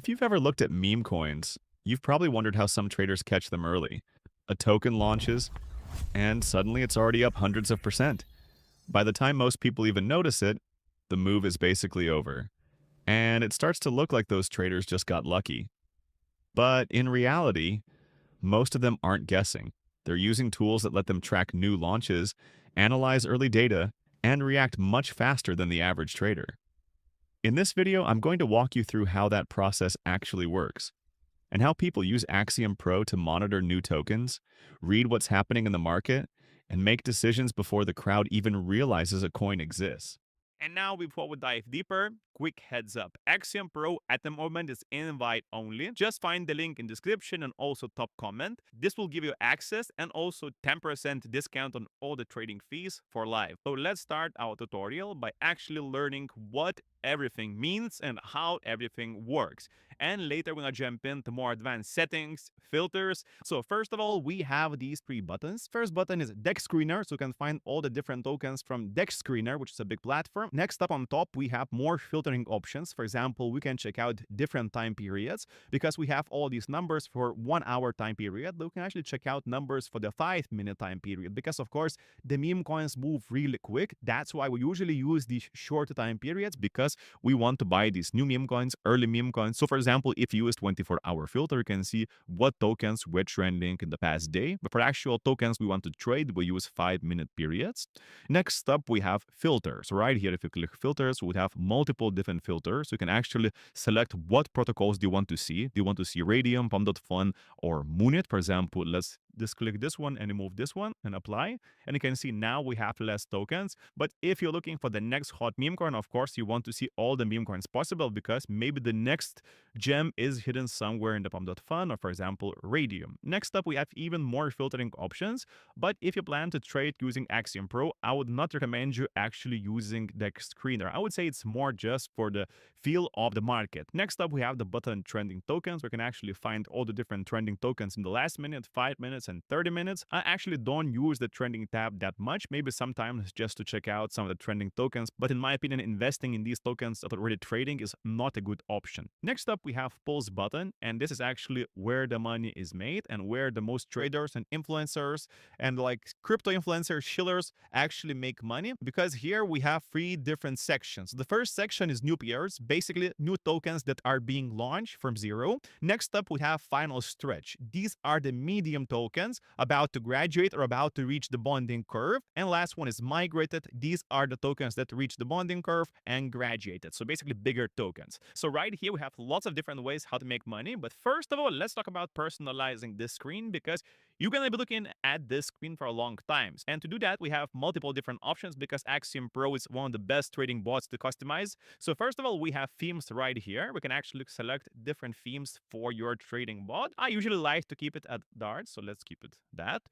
If you've ever looked at meme coins, you've probably wondered how some traders catch them early. A token launches, and suddenly it's already up hundreds of percent. By the time most people even notice it, the move is basically over. And it starts to look like those traders just got lucky. But in reality, most of them aren't guessing. They're using tools that let them track new launches, analyze early data, and react much faster than the average trader. In this video, I'm going to walk you through how that process actually works, and how people use Axiom Pro to monitor new tokens, read what's happening in the market, and make decisions before the crowd even realizes a coin exists. And now, before we dive deeper, quick heads up. Axiom Pro at the moment is invite only. Just find the link in description and also top comment. This will give you access and also 10% discount on all the trading fees for life. So let's start our tutorial by actually learning what everything means and how everything works. And later we're gonna jump into more advanced settings, filters. So first of all, we have these three buttons. First button is Deck Screener, so you can find all the different tokens from Deck Screener, which is a big platform. Next up on top, we have more filtering options. For example, we can check out different time periods because we have all these numbers for 1 hour time period, but we can actually check out numbers for the 5 minute time period because of course the meme coins move really quick. That's why we usually use these short time periods because we want to buy these new meme coins, early meme coins. So for example, if you use 24-hour filter, you can see what tokens were trending in the past day. But for actual tokens we want to trade, we use 5 minute periods. Next up, we have filters. Right here, if you click filters, we have multiple different filters. You can actually select what protocols do you want to see. Do you want to see Radium, Pum.Fun, or Moonit? For example, let's just click this one and remove this one and apply. And you can see now we have less tokens. But if you're looking for the next hot meme coin, of course, you want to see all the meme coins possible because maybe the next gem is hidden somewhere in the Pum.Fun or, for example, Radium. Next up, we have even more filtering options. But if you plan to trade using Axiom Pro, I would not recommend you actually using Deck Screener. I would say it's more just for the feel of the market. Next up, we have the button Trending Tokens. We can actually find all the different trending tokens in the last minute, 5 minutes, and 30 minutes. I actually don't use the trending tab that much, maybe sometimes just to check out some of the trending tokens. But in my opinion, investing in these tokens that are already trading is not a good option. Next up, we have Pulse button, and this is actually where the money is made and where the most traders and influencers and like crypto influencers, shillers actually make money, because here we have three different sections. The first section is new pairs, basically new tokens that are being launched from zero. Next up, we have final stretch. These are the medium tokens about to graduate or about to reach the bonding curve. And last one is migrated. These are the tokens that reach the bonding curve and graduated. So basically bigger tokens. So right here we have lots of different ways how to make money. But first of all, let's talk about personalizing this screen, because you're going to be looking at this screen for a long time. And to do that, we have multiple different options because Axiom Pro is one of the best trading bots to customize. So first of all, we have themes right here. We can actually select different themes for your trading bot. I usually like to keep it at Dart, so let's keep it that.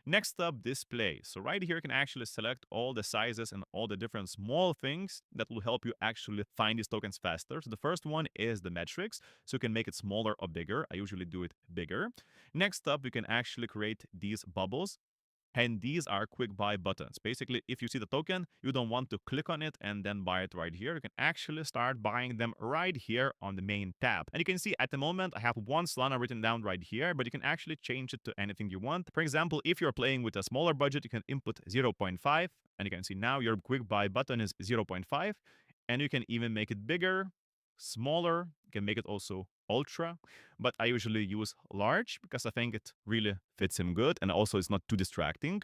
Next up, display. So right here, you can actually select all the sizes and all the different small things that will help you actually find these tokens faster. So the first one is the metrics. So you can make it smaller or bigger. I usually do it bigger. Next up, you can actually create these bubbles. And these are quick buy buttons. Basically, if you see the token, you don't want to click on it and then buy it right here. You can actually start buying them right here on the main tab. And you can see at the moment, I have one Solana written down right here, but you can actually change it to anything you want. For example, if you're playing with a smaller budget, you can input 0.5. And you can see now your quick buy button is 0.5. And you can even make it bigger, smaller. You can make it also ultra, but I usually use large because I think it really fits him good, and also it's not too distracting.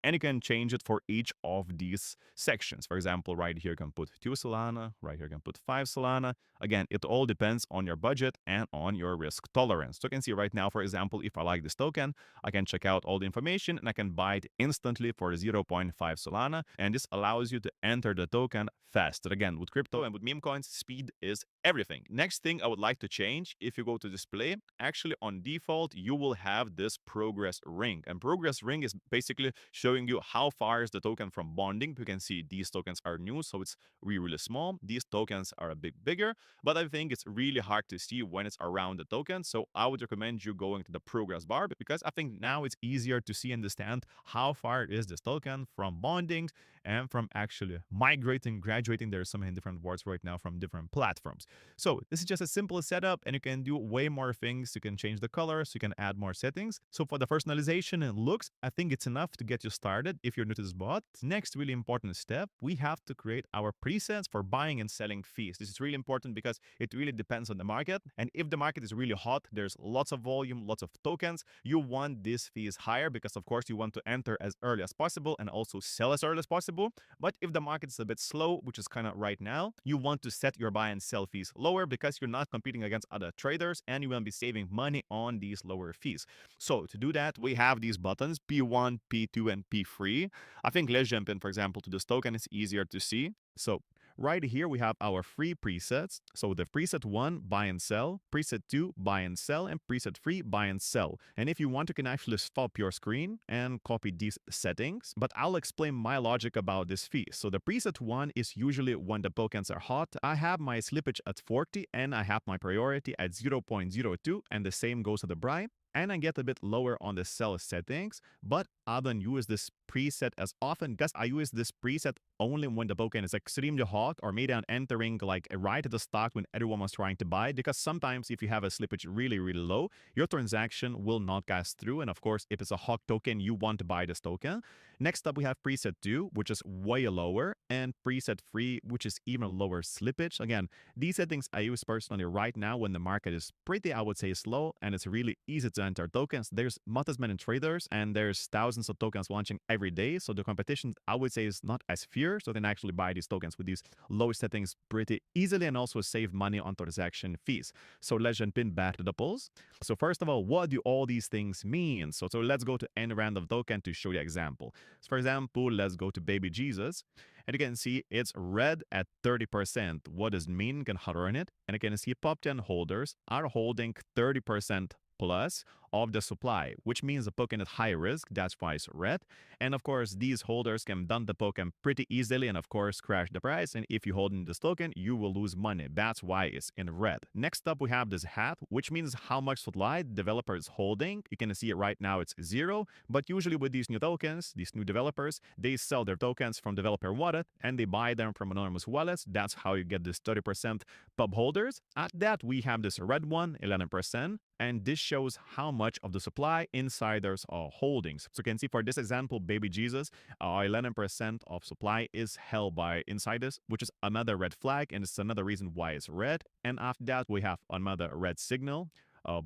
And you can change it for each of these sections. For example, right here you can put 2 Solana, right here you can put 5 Solana. Again, it all depends on your budget and on your risk tolerance. So you can see right now, for example, if I like this token, I can check out all the information and I can buy it instantly for 0.5 Solana. And this allows you to enter the token faster. Again, with crypto and with meme coins, speed is everything. Next thing I would like to change, if you go to display, actually on default, you will have this progress ring. And progress ring is basically showing you how far is the token from bonding. You can see these tokens are new, so it's really, really small. These tokens are a bit bigger, but I think it's really hard to see when it's around the token. So I would recommend you going to the progress bar, because I think now it's easier to see and understand how far is this token from bonding. and from actually migrating, graduating. There's so many different words right now from different platforms. So this is just a simple setup, and you can do way more things. You can change the colors, you can add more settings. So for the personalization and looks, I think it's enough to get you started if you're new to this bot. Next really important step, we have to create our presets for buying and selling fees. This is really important because it really depends on the market. And if the market is really hot, there's lots of volume, lots of tokens, you want these fees higher because of course you want to enter as early as possible and also sell as early as possible. But if the market is a bit slow, which is kind of right now, you want to set your buy and sell fees lower because you're not competing against other traders and you will be saving money on these lower fees. So to do that, we have these buttons P1, P2, and P3. I think let's jump in, for example, to this token. It's easier to see. So right here, we have our free presets. So the preset 1, buy and sell, preset 2, buy and sell, and preset 3, buy and sell. And if you want, you can actually stop your screen and copy these settings, but I'll explain my logic about this fee. So the preset 1 is usually when the tokens are hot. I have my slippage at 40 and I have my priority at 0.02, and the same goes to the buy. And I get a bit lower on the sell settings, but I don't use this preset as often because I use this preset only when the token is extremely hot, or maybe I'm entering like right at the start when everyone was trying to buy, because sometimes if you have a slippage really low, your transaction will not pass through. And of course, if it's a hot token, you want to buy this token. Next up, we have preset 2, which is way lower, and preset 3, which is even lower slippage. Again, these settings I use personally right now when the market is pretty, I would say, slow, and it's really easy to enter tokens. There's not as many traders, and there's thousands of tokens launching every day, so the competition, I would say, is not as fierce, so they can actually buy these tokens with these low settings pretty easily and also save money on transaction fees. So let's jump in back to the polls. So first of all, what do all these things mean? So let's go to any random token to show you example. So for example, let's go to Baby Jesus. And you can see it's red at 30%. What does it mean? You can hover on it. And you can see top 10 holders are holding 30% plus of the supply, which means the token is high risk. That's why it's red. And of course, these holders can dump the token pretty easily and of course crash the price. And if you hold in this token, you will lose money. That's why it's in red. Next up, we have this hat, which means how much supply the developer is holding. You can see it right now, it's 0. But usually with these new tokens, these new developers, they sell their tokens from developer wallet and they buy them from anonymous wallets. That's how you get this 30% pub holders. At that, we have this red one, 11%. And this shows how much of the supply insiders are holding. So you can see for this example, Baby Jesus, 11% of supply is held by insiders, which is another red flag, and it's another reason why it's red. And after that, we have another red signal.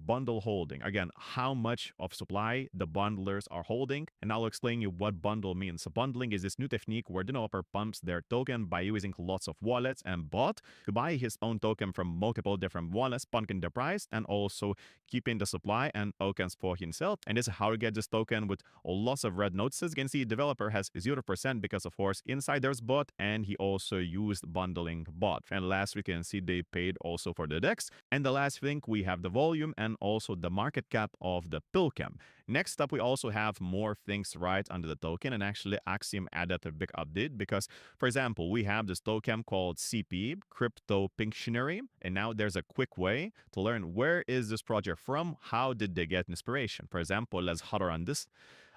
Bundle holding. Again, how much of supply the bundlers are holding. And I'll explain you what bundle means. So bundling is this new technique where the developer pumps their token by using lots of wallets and bot to buy his own token from multiple different wallets, pumping the price and also keeping the supply and tokens for himself. And this is how you get this token with lots of red notices. You can see developer has 0% because of course insiders bot, and he also used bundling bot. And last we can see they paid also for the DEX. And the last thing, we have the volume and also the market cap of the token. Next up, we also have more things right under the token, and actually Axiom added a big update because, for example, we have this token called CP, Crypto Pictionary, and now there's a quick way to learn where is this project from, how did they get inspiration. For example, let's hover on this.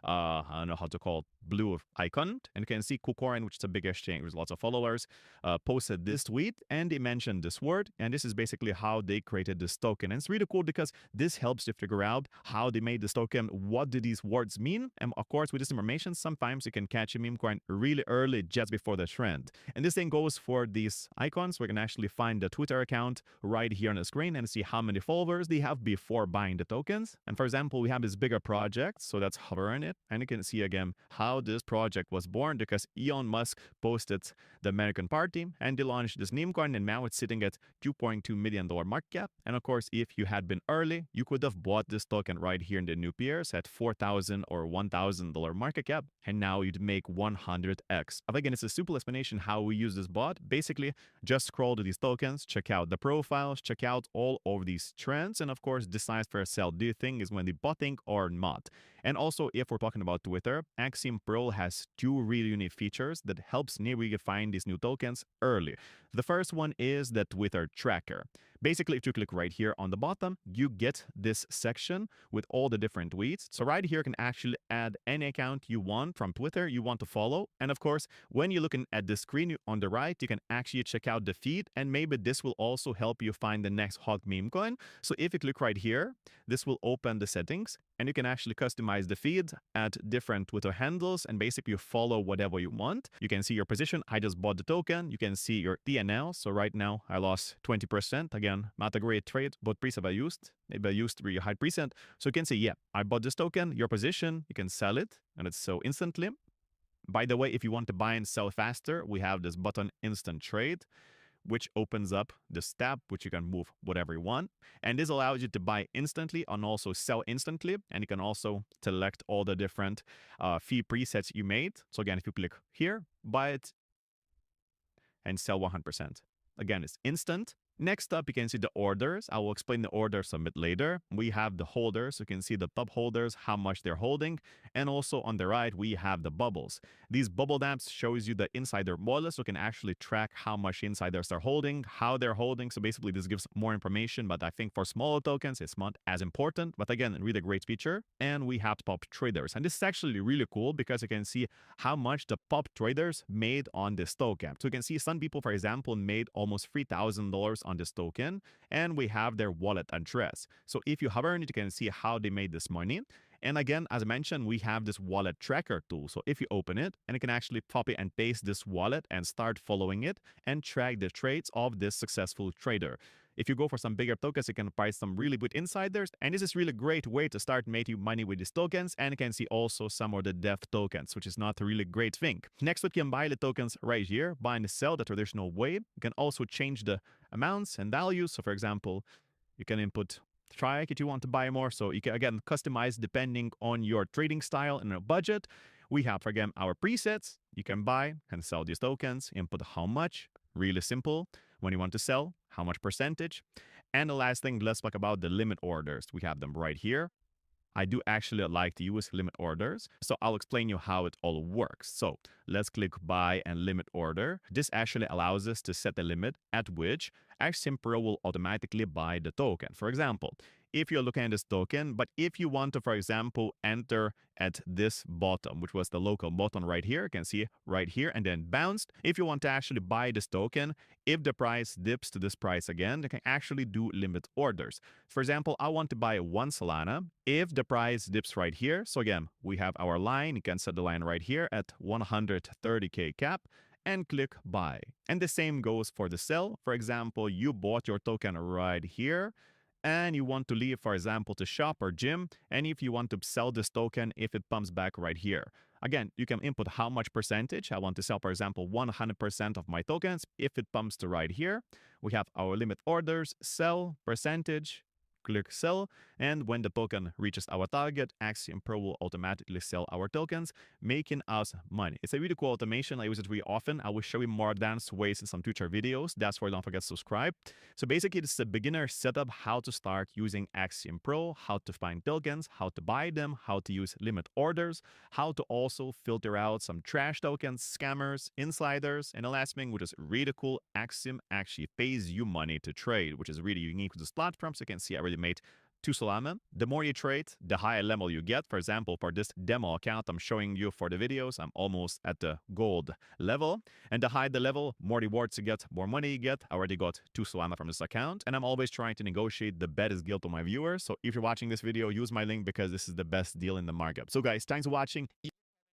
I don't know how to call it, blue icon, and you can see KuCoin, which is a big exchange with lots of followers, posted this tweet and they mentioned this word, and this is basically how they created this token. And it's really cool because this helps you figure out how they made this token, what do these words mean, and of course with this information sometimes you can catch a meme coin really early just before the trend. And this thing goes for these icons. We can actually find the Twitter account right here on the screen and see how many followers they have before buying the tokens. And for example, we have this bigger project, so let's hover on it, and you can see again how this project was born because Elon Musk posted the American Party and they launched this meme coin, and now it's sitting at $2.2 million market cap. And of course, if you had been early, you could have bought this token right here in the new peers at $4,000 or $1,000 market cap, and now you'd make 100x. Again, it's a simple explanation how we use this bot. Basically, just scroll to these tokens, check out the profiles, check out all of these trends, and of course, decide for a sell. Do you think is when they botting or not? And also, if we're talking about Twitter, Axiom Pro has 2 really unique features that helps navigate find these new tokens early. The first one is the Twitter tracker. Basically, if you click right here on the bottom, you get this section with all the different tweets. So right here, you can actually add any account you want from Twitter you want to follow. And of course, when you're looking at the screen on the right, you can actually check out the feed, and maybe this will also help you find the next hot meme coin. So if you click right here, this will open the settings, and you can actually customize the feed, add different Twitter handles, and basically you follow whatever you want. You can see your position. I just bought the token. You can see your TNL. So right now I lost 20%. Again, not a great trade, but preset I used. Maybe I used really high preset. So you can see, yeah, I bought this token, your position, you can sell it, and it's so instantly. By the way, if you want to buy and sell faster, we have this button Instant Trade, which opens up this tab, which you can move whatever you want. And this allows you to buy instantly and also sell instantly. And you can also select all the different fee presets you made. So again, if you click here, buy it and sell 100%. Again, it's instant. Next up, you can see the orders. I will explain the orders a bit later. We have the holders. You can see the top holders, how much they're holding. And also on the right, we have the bubbles. These bubble maps shows you the insider wallet, so you can actually track how much insiders are holding, how they're holding. So basically, this gives more information, but I think for smaller tokens, it's not as important. But again, really great feature. And we have pop traders. And this is actually really cool because you can see how much the pop traders made on this token. So you can see some people, for example, made almost $3,000 on this token, and we have their wallet address. So if you hover on it, you can see how they made this money. And again, as I mentioned, we have this wallet tracker tool. So if you open it, and you can actually copy and paste this wallet and start following it and track the trades of this successful trader. If you go for some bigger tokens, you can buy some really good insiders. And this is really great way to start making money with these tokens. And you can see also some of the dev tokens, which is not a really great thing. Next, we can buy the tokens right here, buy and sell the traditional way. You can also change the amounts and values. So for example, you can input strike if you want to buy more. So you can, again, customize depending on your trading style and your budget. We have, again, our presets. You can buy and sell these tokens, input how much, really simple. When you want to sell, how much percentage. And the last thing, let's talk about the limit orders. We have them right here. I do actually like to use limit orders, so I'll explain you how it all works. So let's click buy and limit order. This actually allows us to set the limit at which Axiom Pro will automatically buy the token. For example, if you're looking at this token, but if you want to, for example, enter at this bottom, which was the local button right here, you can see right here, and then bounced. If you want to actually buy this token, if the price dips to this price again, you can actually do limit orders. For example, I want to buy 1 Solana. If the price dips right here, so again, we have our line. You can set the line right here at 130K cap and click buy. And the same goes for the sell. For example, you bought your token right here, and you want to leave, for example, to shop or gym, and if you want to sell this token, if it pumps back right here. Again, you can input how much percentage. I want to sell, for example, 100% of my tokens. If it pumps to right here, we have our limit orders, sell, percentage, click sell, and when the token reaches our target, Axiom Pro will automatically sell our tokens, making us money. It's a really cool automation. I use it really often. I will show you more advanced ways in some future videos. That's why don't forget to subscribe. So basically, this is a beginner setup, how to start using Axiom Pro, how to find tokens, how to buy them, how to use limit orders, how to also filter out some trash tokens, scammers, insiders, and the last thing, which is really cool, Axiom actually pays you money to trade, which is really unique with this platform. So you can see I already made 2 Solana. The more you trade, the higher level you get. For example, for this demo account I'm showing you for the videos, I'm almost at the gold level. And the higher the level, more rewards you get, more money you get. I already got 2 Solana from this account. And I'm always trying to negotiate the best deal to my viewers. So if you're watching this video, use my link because this is the best deal in the market. So guys, thanks for watching.